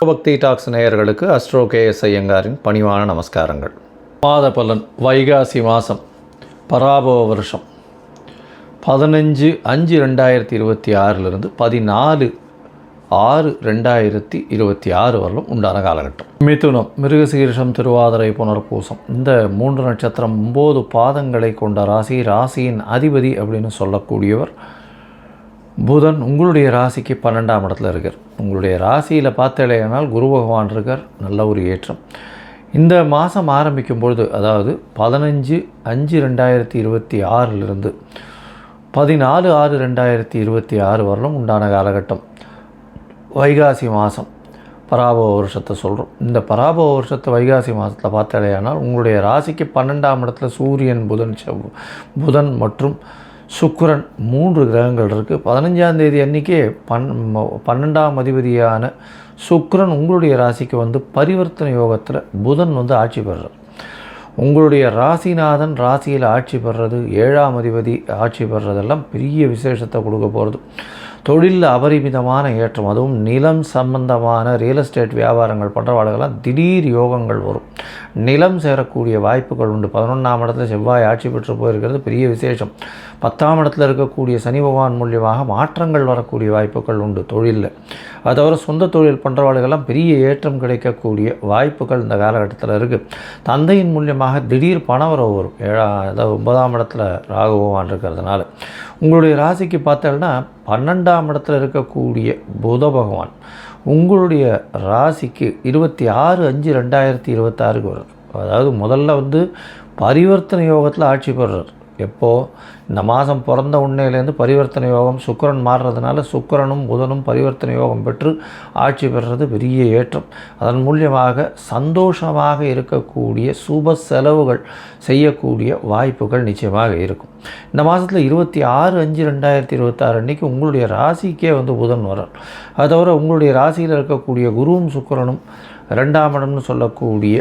பக்தி டாக்ஸ் நேயர்களுக்கு astro KS ஐயங்காரின் பணிவான நமஸ்காரங்கள். மாத பலன் வைகாசி மாதம் பராபவ வருஷம் 15/5/2026 14/6/2026 வரலும் உண்டான காலகட்டம். மிதுனம், மிருகசீரிஷம், திருவாதிரை, புனர்பூசம் இந்த 3 நட்சத்திரம் 9 பாதங்களை கொண்ட ராசியின் அதிபதி அப்படின்னு சொல்லக்கூடியவர் புதன் உங்களுடைய ராசிக்கு 12ஆம் இடத்துல இருக்கார். உங்களுடைய ராசியில் பார்த்தேனால் குரு பகவான் இருக்கார். நல்ல ஒரு ஏற்றம். இந்த மாதம் ஆரம்பிக்கும் பொழுது, அதாவது 15/5/2026 14/6/2026 வரலும் உண்டான காலகட்டம். வைகாசி மாதம் பராபவ வருஷத்தை சொல்கிறோம். இந்த பராபவ வருஷத்தை வைகாசி மாதத்தில் பார்த்தேனால் உங்களுடைய ராசிக்கு 12ஆம் இடத்துல சூரியன், புதன் மற்றும் சுக்கிரன் 3 கிரகங்கள் இருக்குது. 15ஆம் தேதி அன்றைக்கே 12ஆம் அதிபதியான சுக்கிரன் உங்களுடைய ராசிக்கு பரிவர்த்தனை யோகத்தில் புதன் ஆட்சி பெறுறார். உங்களுடைய ராசிநாதன் ராசியில் ஆட்சி பெறுறது, 7ஆம் அதிபதி ஆட்சி பெறுறதெல்லாம் பெரிய விசேஷத்தை கொடுக்க போகிறது. தொழிலில் அபரிமிதமான ஏற்றம், அதுவும் நிலம் சம்பந்தமான ரியல் எஸ்டேட் வியாபாரங்கள் பண்ணுறவாளுகெல்லாம் திடீர் யோகங்கள் வரும். நிலம் சேரக்கூடிய வாய்ப்புகள் உண்டு. 11ஆம் இடத்துல செவ்வாய் ஆட்சி பெற்று போயிருக்கிறது பெரிய விசேஷம். 10ஆம் இடத்துல இருக்கக்கூடிய சனி பகவான் மூலியமாக மாற்றங்கள் வரக்கூடிய வாய்ப்புகள் உண்டு தொழிலில். அது தவிர சொந்த தொழில் பண்ணுறவாளுகெல்லாம் பெரிய ஏற்றம் கிடைக்கக்கூடிய வாய்ப்புகள் இந்த காலகட்டத்தில் இருக்குது. தந்தையின் மூலியமாக திடீர் பணவரவு வரும். 9ஆம் இடத்துல ராகு பகவான் இருக்கிறதுனால உங்களுடைய ராசிக்கு பார்த்தோம்னா 12ஆம் இடத்துல இருக்கக்கூடிய புத பகவான் உங்களுடைய ராசிக்கு 26/5/2026 வரும். அதாவது முதல்ல பரிவர்த்தனை யோகத்தில் ஆட்சி பெறுறார். எப்போது இந்த மாதம் பிறந்த உண்மையிலேருந்து பரிவர்த்தனை யோகம் சுக்கிரன் மாறுறதுனால சுக்கிரனும் புதனும் பரிவர்த்தனை யோகம் பெற்று ஆட்சி பெறுறது பெரிய ஏற்றம். அதன் மூலியமாக சந்தோஷமாக இருக்கக்கூடிய சுப செலவுகள் செய்யக்கூடிய வாய்ப்புகள் நிச்சயமாக இருக்கும். இந்த மாதத்தில் 26/5/2026 அன்றைக்கி உங்களுடைய ராசிக்கே புதன் வரார். அது தவிர உங்களுடைய ராசியில் இருக்கக்கூடிய குருவும் சுக்கிரனும் 2ஆம் இடம்னு சொல்லக்கூடிய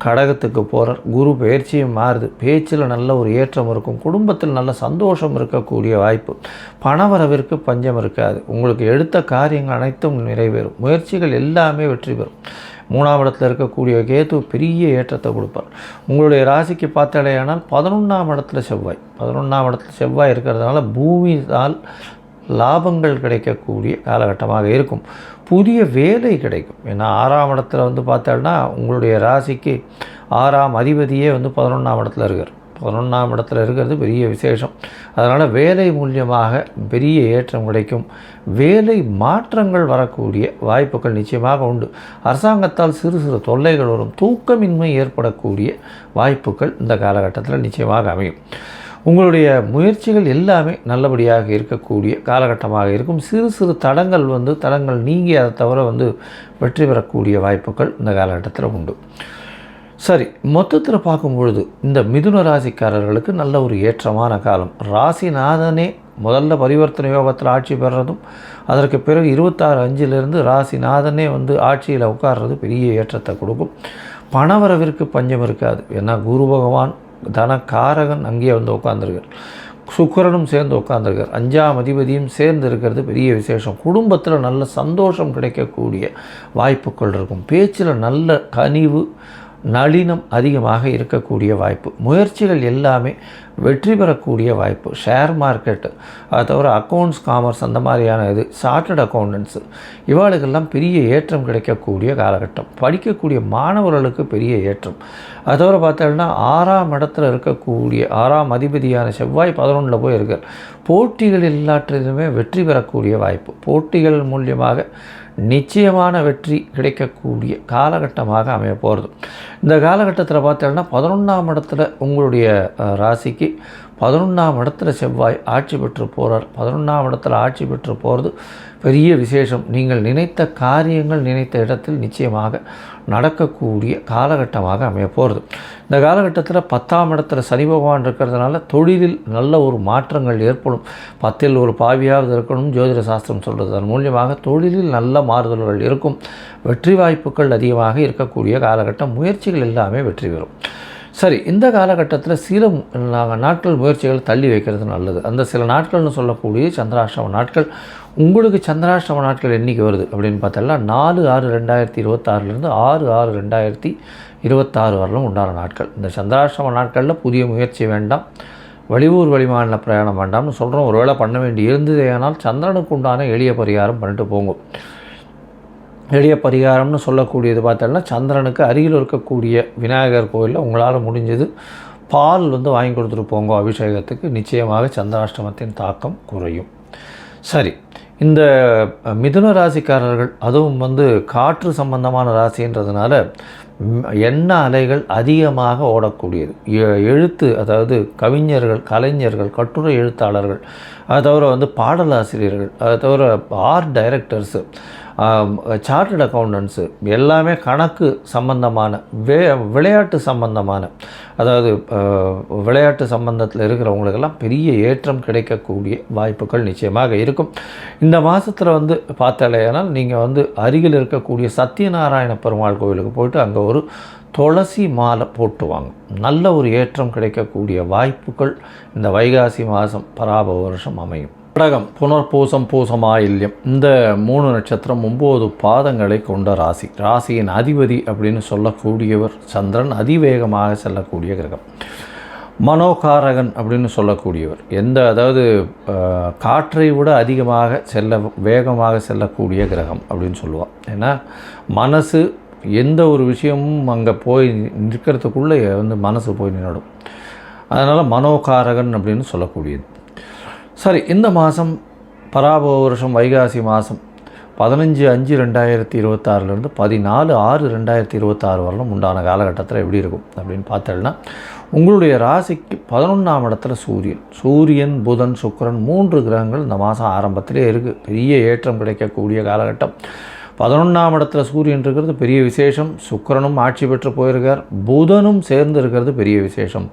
கடகத்துக்கு போகிறார். குரு பயிற்சியும் மாறுது. பேச்சில் நல்ல ஒரு ஏற்றம் இருக்கும். குடும்பத்தில் நல்ல சந்தோஷம் இருக்கக்கூடிய வாய்ப்பு. பணவரவிற்கு பஞ்சம் இருக்காது. உங்களுக்கு எடுத்த காரியங்கள் அனைத்தும் நிறைவேறும். முயற்சிகள் எல்லாமே வெற்றி பெறும். 3ஆம் இடத்துல இருக்கக்கூடிய கேது பெரிய ஏற்றத்தை கொடுப்பார். உங்களுடைய ராசிக்கு பார்த்தாலேயானால் 11ஆம் இடத்துல செவ்வாய் இருக்கிறதுனால பூமியால் லாபங்கள் கிடைக்கக்கூடிய காலகட்டமாக இருக்கும். புதிய வேலை கிடைக்கும். ஏன்னா 6ஆம் இடத்துல பார்த்தோன்னா உங்களுடைய ராசிக்கு 6ஆம் அதிபதியே 11ஆம் இடத்துல இருக்கார். 11ஆம் இடத்துல இருக்கிறது பெரிய விசேஷம். அதனால் வேலை மூலியமாக பெரிய ஏற்றம் கிடைக்கும். வேலை மாற்றங்கள் வரக்கூடிய வாய்ப்புகள் நிச்சயமாக உண்டு. அரசாங்கத்தால் சிறு சிறு தொல்லைகள் வரும். தூக்கமின்மை ஏற்படக்கூடிய வாய்ப்புகள் இந்த காலகட்டத்தில் நிச்சயமாக அமையும். உங்களுடைய முயற்சிகள் எல்லாமே நல்லபடியாக இருக்கக்கூடிய காலகட்டமாக இருக்கும். சிறு சிறு தடங்கள் நீங்கி அதை தவிர வெற்றி பெறக்கூடிய வாய்ப்புகள் இந்த காலகட்டத்தில் உண்டு. சரி, மொத்தத்தில் பார்க்கும்பொழுது இந்த மிதுன ராசிக்காரர்களுக்கு நல்ல ஒரு ஏற்றமான காலம். ராசிநாதனே முதல்ல பரிவர்த்தனை யோகத்தில் ஆட்சி பெறுறதும் அதற்கு பிறகு 26/5 ராசிநாதனே ஆட்சியில் உட்கார்றது பெரிய ஏற்றத்தை கொடுக்கும். பணவரவிற்கு பஞ்சம் இருக்காது. ஏன்னா குரு பகவான் தனக்காரகன் அங்கேயே உட்காந்துருக்கார். சுக்கிரனும் சேர்ந்து உட்காந்துருக்கார். 5ஆம் அதிபதியும் சேர்ந்து இருக்கிறது பெரிய விசேஷம். குடும்பத்தில் நல்ல சந்தோஷம் கிடைக்கக்கூடிய வாய்ப்புகள் இருக்கும். பேச்சில் நல்ல கனிவு நளினம் அதிகமாக இருக்கக்கூடிய வாய்ப்பு. முயற்சிகள் எல்லாமே வெற்றி பெறக்கூடிய வாய்ப்பு. ஷேர் மார்க்கெட்டு, அது தவிர அக்கௌண்ட்ஸ், காமர்ஸ் அந்த மாதிரியான சார்ட்டர்ட் அக்கௌண்டன்ஸு இவாளுக்கெல்லாம் பெரிய ஏற்றம் கிடைக்கக்கூடிய காலகட்டம். படிக்கக்கூடிய மாணவர்களுக்கு பெரிய ஏற்றம். அது தவிர பார்த்தோம்னா 6ஆம் இடத்துல இருக்கக்கூடிய 6ஆம் அதிபதியான செவ்வாய் 11ல் போய் இருக்கார். போட்டிகள் எல்லாற்றிலுமே வெற்றி பெறக்கூடிய வாய்ப்பு. போட்டிகள் மூலியமாக நிச்சயமான வெற்றி கிடைக்கக்கூடிய காலகட்டமாக அமைய போகிறது. இந்த காலகட்டத்தில் பார்த்தோம்னா 11ஆம் இடத்துல உங்களுடைய ராசிக்கு 11ஆம் இடத்துல செவ்வாய் ஆட்சி பெற்று போகிறார். 11ஆம் இடத்துல ஆட்சி பெற்று போகிறது பெரிய விசேஷம். நீங்கள் நினைத்த காரியங்கள் நினைத்த இடத்தில் நிச்சயமாக நடக்கக்கூடிய காலகட்டமாக அமைய போகிறது. இந்த காலகட்டத்தில் 10ஆம் இடத்துல சனி பகவான் இருக்கிறதுனால தொழிலில் நல்ல ஒரு மாற்றங்கள் ஏற்படும். 10இல் ஒரு பாவியாவது இருக்கணும் ஜோதிட சாஸ்திரம் சொல்கிறது. அதன் மூலியமாக தொழிலில் நல்ல மாறுதல்கள் இருக்கும். வெற்றி வாய்ப்புகள் அதிகமாக இருக்கக்கூடிய காலகட்டம். முயற்சிகள் எல்லாமே வெற்றி பெறும். சரி, இந்த காலகட்டத்தில் சில நாட்கள் முயற்சிகள் தள்ளி வைக்கிறது நல்லது. அந்த சில நாட்கள்னு சொல்லக்கூடிய சந்திராஷ்டம நாட்கள். உங்களுக்கு சந்திராஷ்டம நாட்கள் என்றைக்கு வருது அப்படின்னு பார்த்தோம்னா 4/6/2026 6/6/2026 வரலும் உண்டான நாட்கள். இந்த சந்திராஷ்டம நாட்களில் புதிய முயற்சி வேண்டாம், வெளியூர் வெளிமாநில பிரயாணம் வேண்டாம்னு சொல்கிறோம். ஒருவேளை பண்ண வேண்டி இருந்ததே ஆனால் சந்திரனுக்கு உண்டான எளிய பரிகாரம் பண்ணிட்டு போங்க. எளிய பரிகாரம்னு சொல்லக்கூடியது பார்த்தோம்னா சந்திரனுக்கு அருகில் இருக்கக்கூடிய விநாயகர் கோயிலில் உங்களால் முடிஞ்சது பால் வாங்கி கொடுத்துட்டு போங்க அபிஷேகத்துக்கு. நிச்சயமாக சந்திராஷ்டமத்தின் தாக்கம் குறையும். சரி, இந்த மிதுன ராசிக்காரர்கள் அதுவும் காற்று சம்பந்தமான ராசின்றதுனால எண்ண அலைகள் அதிகமாக ஓடக்கூடியது. எழுத்து, அதாவது கவிஞர்கள், கலைஞர்கள், கட்டுரை எழுத்தாளர்கள், அதை தவிர பாடலாசிரியர்கள், அதை தவிர ஆர்ட் டைரக்டர்ஸு, சார்ட்டர்ட் அக்கௌண்டன்ட்ஸு, எல்லாமே கணக்கு சம்பந்தமான விளையாட்டு சம்பந்தமான, அதாவது விளையாட்டு சம்பந்தத்தில் இருக்கிறவங்களுக்கெல்லாம் பெரிய ஏற்றம் கிடைக்கக்கூடிய வாய்ப்புகள் நிச்சயமாக இருக்கும். இந்த மாதத்தில் பார்த்தாலேனால் நீங்கள் அருகில் இருக்கக்கூடிய சத்யநாராயண பெருமாள் கோவிலுக்கு போயிட்டு அங்கே ஒரு துளசி மாலை போட்டு வாங்க. நல்ல ஒரு ஏற்றம் கிடைக்கக்கூடிய வாய்ப்புகள் இந்த வைகாசி மாதம் பராப வருஷம் அமையும். கடகம், புனர்பூசம், பூசமாயில்யம், இந்த 3 நட்சத்திரம் 9 பாதங்களை கொண்ட ராசி. ராசியின் அதிபதி அப்படின்னு சொல்லக்கூடியவர் சந்திரன். அதிவேகமாக செல்லக்கூடிய கிரகம். மனோகாரகன் அப்படின்னு சொல்லக்கூடியவர். அதாவது காற்றை விட அதிகமாக வேகமாக செல்லக்கூடிய கிரகம் அப்படின்னு சொல்லுவாள். ஏன்னா மனசு எந்த ஒரு விஷயமும் அங்கே போய் நிற்கிறதுக்குள்ளே மனசு போய் நின்றுடும். அதனால் மனோகாரகன் அப்படின்னு சொல்லக்கூடியது. சரி, இந்த மாதம் பராபவ வருஷம் வைகாசி மாதம் 15/5/2026 14/6/2026 வரலும் உண்டான காலகட்டத்தில் எப்படி இருக்கும் அப்படின்னு பார்த்தோம்னா, உங்களுடைய ராசிக்கு 11ஆம் இடத்துல சூரியன், புதன், சுக்கிரன் 3 கிரகங்கள் இந்த மாதம் ஆரம்பத்திலே இருக்குது. பெரிய ஏற்றம் கிடைக்கக்கூடிய காலகட்டம். 11ஆம் இடத்துல சூரியன் இருக்கிறது பெரிய விசேஷம். சுக்கிரனும் ஆட்சி பெற்று போயிருக்கார். புதனும் சேர்ந்து இருக்கிறது பெரிய விசேஷம்.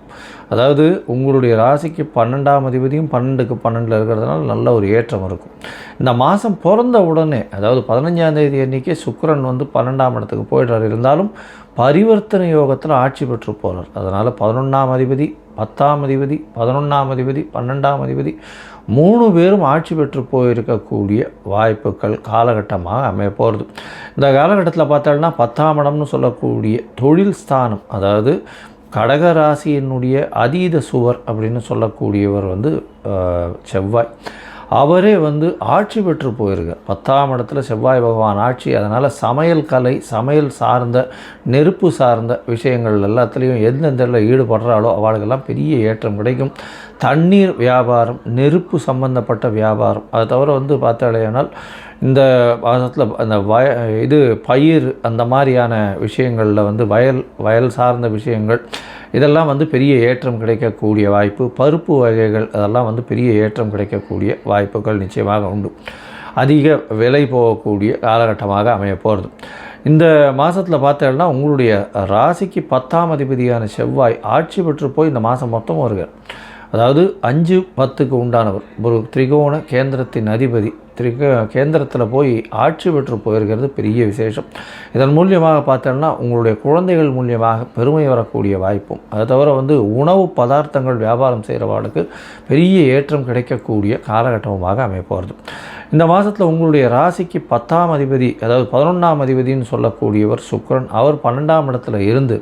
அதாவது உங்களுடைய ராசிக்கு 12ஆம் அதிபதியும் 12க்கு 12 இருக்கிறதுனால நல்ல ஒரு ஏற்றம் இருக்கும். இந்த மாதம் பிறந்த உடனே, அதாவது 15ஆம் தேதி அன்றைக்கே சுக்கிரன் 12ஆம் இடத்துக்கு போயிடுறார். இருந்தாலும் பரிவர்த்தனை யோகத்தில் ஆட்சி பெற்று போகிறார். அதனால் 11ஆம் அதிபதி, 10ஆம் அதிபதி, 11ஆம் அதிபதி, 12ஆம் அதிபதி 3 பேரும் ஆட்சி பெற்று போயிருக்கக்கூடிய வாய்ப்புகள் காலகட்டமாக அமைய போகிறது. இந்த காலகட்டத்தில் பார்த்தோம்னா 10ஆம் இடம்னு சொல்லக்கூடிய தொழில் ஸ்தானம், அதாவது கடகராசியினுடைய அதீத சுவர் அப்படின்னு சொல்லக்கூடியவர் செவ்வாய். அவரே ஆட்சி பெற்று போயிருக்கார். 10ஆம் இடத்துல செவ்வாய் பகவான் ஆட்சி. அதனால் சமையல் கலை, சமையல் சார்ந்த, நெருப்பு சார்ந்த விஷயங்கள் எல்லாத்துலேயும் எந்தெந்த ஈடுபடுறாலோ அவளுக்கெல்லாம் பெரிய ஏற்றம் கிடைக்கும். தண்ணீர் வியாபாரம், நெருப்பு சம்பந்தப்பட்ட வியாபாரம், அதை தவிர பார்த்தாலேனால் இந்த மாதத்தில் அந்த பயிர் அந்த மாதிரியான விஷயங்களில் வயல் சார்ந்த விஷயங்கள் இதெல்லாம் பெரிய ஏற்றம் கிடைக்கக்கூடிய வாய்ப்பு. பருப்பு வகைகள் அதெல்லாம் பெரிய ஏற்றம் கிடைக்கக்கூடிய வாய்ப்புகள் நிச்சயமாக உண்டு. அதிக விலை போகக்கூடிய காலகட்டமாக அமைய போகிறது. இந்த மாதத்தில் பார்த்தோம்னா உங்களுடைய ராசிக்கு 10ஆம் அதிபதியான செவ்வாய் ஆட்சி பெற்று போய் இந்த மாதம் மொத்தம் வருகிறார். அதாவது 5, 10க்கு உண்டானவர். ஒரு திரிகோண கேந்திரத்தின் அதிபதி கேந்திரத்தில் போய் ஆட்சி பெற்று போயிருக்கிறது பெரிய விசேஷம். இதன் மூலியமாக பார்த்தோம்னா உங்களுடைய குழந்தைகள் மூலியமாக பெருமை வரக்கூடிய வாய்ப்பும், அதை தவிர உணவு பதார்த்தங்கள் வியாபாரம் செய்கிறவாளுக்கு பெரிய ஏற்றம் கிடைக்கக்கூடிய காலகட்டமாக அமைப்போகிறது. இந்த மாதத்தில் உங்களுடைய ராசிக்கு 10ஆம் அதிபதி, அதாவது 11ஆம் அதிபதினு சொல்லக்கூடியவர் சுக்கிரன். அவர் 12ஆம் இடத்துல இருந்து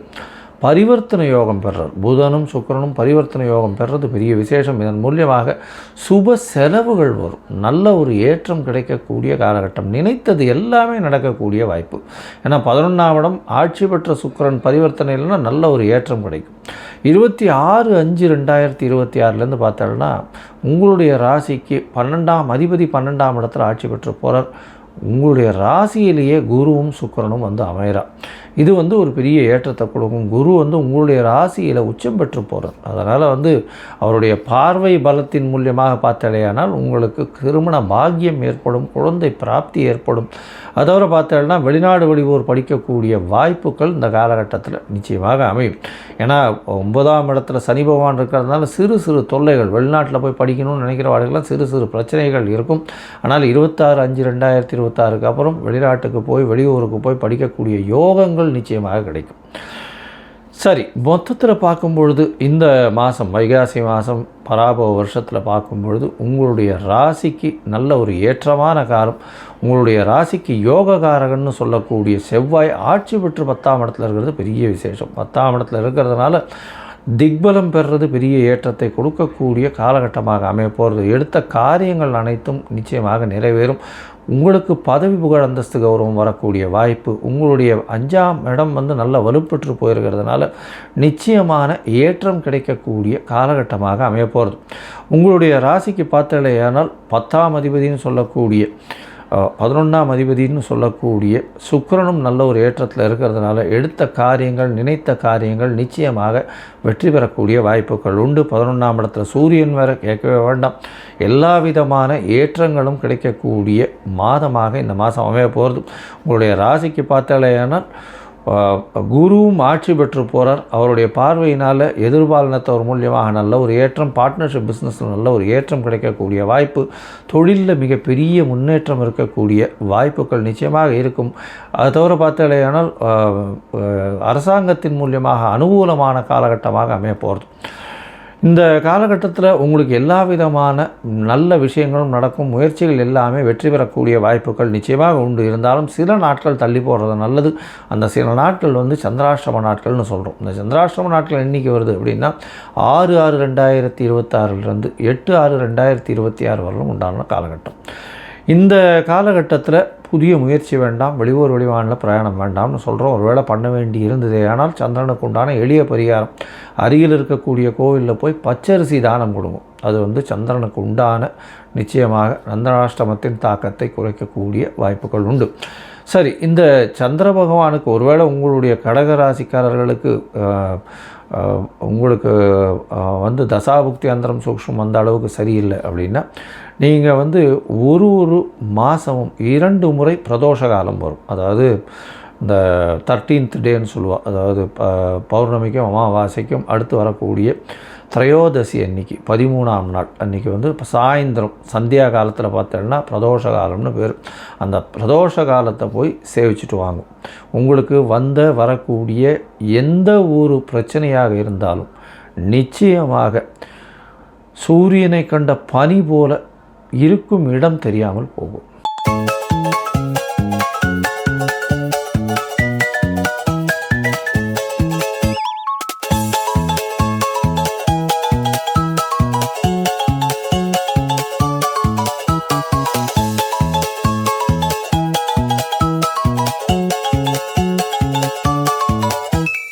பரிவர்த்தனை யோகம் பெறுறார். புதனும் சுக்கிரனும் பரிவர்த்தனை யோகம் பெறுறது பெரிய விசேஷம். இதன் மூலியமாக சுப செலவுகள் வரும். நல்ல ஒரு ஏற்றம் கிடைக்கக்கூடிய காலகட்டம். நினைத்தது எல்லாமே நடக்கக்கூடிய வாய்ப்பு. ஏன்னா 11ஆம் இடம் ஆட்சி பெற்ற சுக்கிரன் பரிவர்த்தனையில்னா நல்ல ஒரு ஏற்றம் கிடைக்கும். 26/5/2026 பார்த்தோம்னா உங்களுடைய ராசிக்கு 12ஆம் அதிபதி 12ஆம் இடத்துல ஆட்சி பெற்று போகிறார். உங்களுடைய ராசியிலேயே குருவும் சுக்கிரனும் அமைகிறார். இது ஒரு பெரிய ஏற்றத்தை கொடுக்கும். குரு உங்களுடைய ராசியில் உச்சம் பெற்று போகிறார். அதனால் அவருடைய பார்வை பலத்தின் மூலியமாக பார்த்தாலேயானால் உங்களுக்கு திருமண பாக்கியம் ஏற்படும், குழந்தை பிராப்தி ஏற்படும். அதோடு பார்த்தோம்னா வெளிநாடு வெளியூர் படிக்கக்கூடிய வாய்ப்புகள் இந்த காலகட்டத்தில் நிச்சயமாக அமையும். ஏன்னா 9ஆம் இடத்துல சனி பகவான் இருக்கிறதுனால சிறு சிறு தொல்லைகள், வெளிநாட்டில் போய் படிக்கணும்னு நினைக்கிறவர்களுக்கெல்லாம் சிறு சிறு பிரச்சனைகள் இருக்கும். ஆனால் 26/5/2026 அப்புறம் வெளிநாட்டுக்கு போய் வெளியூருக்கு போய் படிக்கக்கூடிய யோகங்கள் நிச்சயமாக கிடைக்கும். சரி, மொத்தத்தில் பார்க்கும்பொழுது இந்த மாதம் வைகாசி மாதம் பராபவ வருஷத்தில் பார்க்கும்பொழுது உங்களுடைய ராசிக்கு நல்ல ஒரு ஏற்றமான காலம். உங்களுடைய ராசிக்கு யோககாரகன்னு சொல்லக்கூடிய செவ்வாய் ஆட்சி பெற்று 10ஆம் இடத்துல இருக்கிறது பெரிய விசேஷம். 10ஆம் இடத்துல இருக்கிறதுனால திக்பலம் பெறுறது பெரிய ஏற்றத்தை கொடுக்கக்கூடிய காலகட்டமாக அமைய போகிறது. எடுத்த காரியங்கள் அனைத்தும் நிச்சயமாக நிறைவேறும். உங்களுக்கு பதவி புகழ் அந்தஸ்து கௌரவம் வரக்கூடிய வாய்ப்பு. உங்களுடைய 5ஆம் இடம் நல்ல வலுப்பெற்று போயிருக்கிறதுனால நிச்சயமான ஏற்றம் கிடைக்கக்கூடிய காலகட்டமாக அமைய போகிறது. உங்களுடைய ராசிக்கு பார்த்தலையானால் 10ஆம் அதிபதினு சொல்லக்கூடிய 11ஆம் அதிபதினு சொல்லக்கூடிய சுக்கிரனும் நல்ல ஒரு ஏற்றத்தில் இருக்கிறதுனால எடுத்த காரியங்கள் நினைத்த காரியங்கள் நிச்சயமாக வெற்றி பெறக்கூடிய வாய்ப்புகள் உண்டு. 11ஆம் இடத்துல சூரியன் வேறு கேட்கவே வேண்டாம். எல்லா விதமான ஏற்றங்களும் கிடைக்கக்கூடிய மாதமாக இந்த மாதம் அமைய போகிறது. உங்களுடைய ராசிக்கு பார்த்தாலேயானால் குருவும் ஆட்சி பெற்று போகிறார். அவருடைய பார்வையினால் எதிர்பாலினத்தவர் மூலியமாக நல்ல ஒரு ஏற்றம், பார்ட்னர்ஷிப் பிஸ்னஸில் நல்ல ஒரு ஏற்றம் கிடைக்கக்கூடிய வாய்ப்பு, தொழிலில் மிகப்பெரிய முன்னேற்றம் இருக்கக்கூடிய வாய்ப்புகள் நிச்சயமாக இருக்கும். அது தவிர பார்த்தாலேயானால் அரசாங்கத்தின் மூலியமாக அனுகூலமான காலகட்டமாக அமைய போகிறது. இந்த காலகட்டத்தில் உங்களுக்கு எல்லா விதமான நல்ல விஷயங்களும் நடக்கும். முயற்சிகள் எல்லாமே வெற்றி பெறக்கூடிய வாய்ப்புகள் நிச்சயமாக உண்டு. இருந்தாலும் சில நாட்கள் தள்ளி போடுறது நல்லது. அந்த சில நாட்கள் சந்திராஷ்டம நாட்கள்னு சொல்கிறோம். இந்த சந்திராஷ்டம நாட்கள் என்றைக்கு வருது அப்படின்னா 6/6/2026 8/6/2026 வரலும் உண்டான காலகட்டம். இந்த காலகட்டத்தில் புதிய முயற்சி வேண்டாம், வெளியூர் வெளிமாநில பிரயாணம் வேண்டாம்னு சொல்கிறோம். ஒருவேளை பண்ண வேண்டி இருந்ததே ஆனால் சந்திரனுக்கு உண்டான எளிய பரிகாரம், அருகில் இருக்கக்கூடிய கோவிலில் போய் பச்சரிசி தானம் கொடுக்கும். அது சந்திரனுக்கு உண்டான நிச்சயமாக சந்திராஷ்டமத்தின் தாக்கத்தை குறைக்கக்கூடிய வாய்ப்புகள் உண்டு. சரி, இந்த சந்திர பகவானுக்கு ஒருவேளை உங்களுடைய கடகராசிக்காரர்களுக்கு உங்களுக்கு தசாபுக்தி அந்தரம் சூக்ஷ்மம் அந்த அளவுக்கு சரியில்லை அப்படின்னா நீங்கள் ஒரு மாதமும் 2 முறை பிரதோஷ காலம் வரும். அதாவது இந்த 13th டேன்னு சொல்லுவாள். அதாவது பௌர்ணமிக்கும் அமாவாசைக்கும் அடுத்து வரக்கூடிய திரையோதசி அன்னைக்கு 13ஆம் நாள் அன்றைக்கி இப்போ சாயந்தரம் சந்தியா காலத்தில் பார்த்தோன்னா பிரதோஷ காலம்னு பேர். அந்த பிரதோஷ காலத்தை போய் சேவிச்சுட்டு வாங்க. உங்களுக்கு வரக்கூடிய எந்த ஒரு பிரச்சனையாக இருந்தாலும் நிச்சயமாக சூரியனை கண்ட பனி போல இருக்கும் இடம் தெரியாமல் போகும்.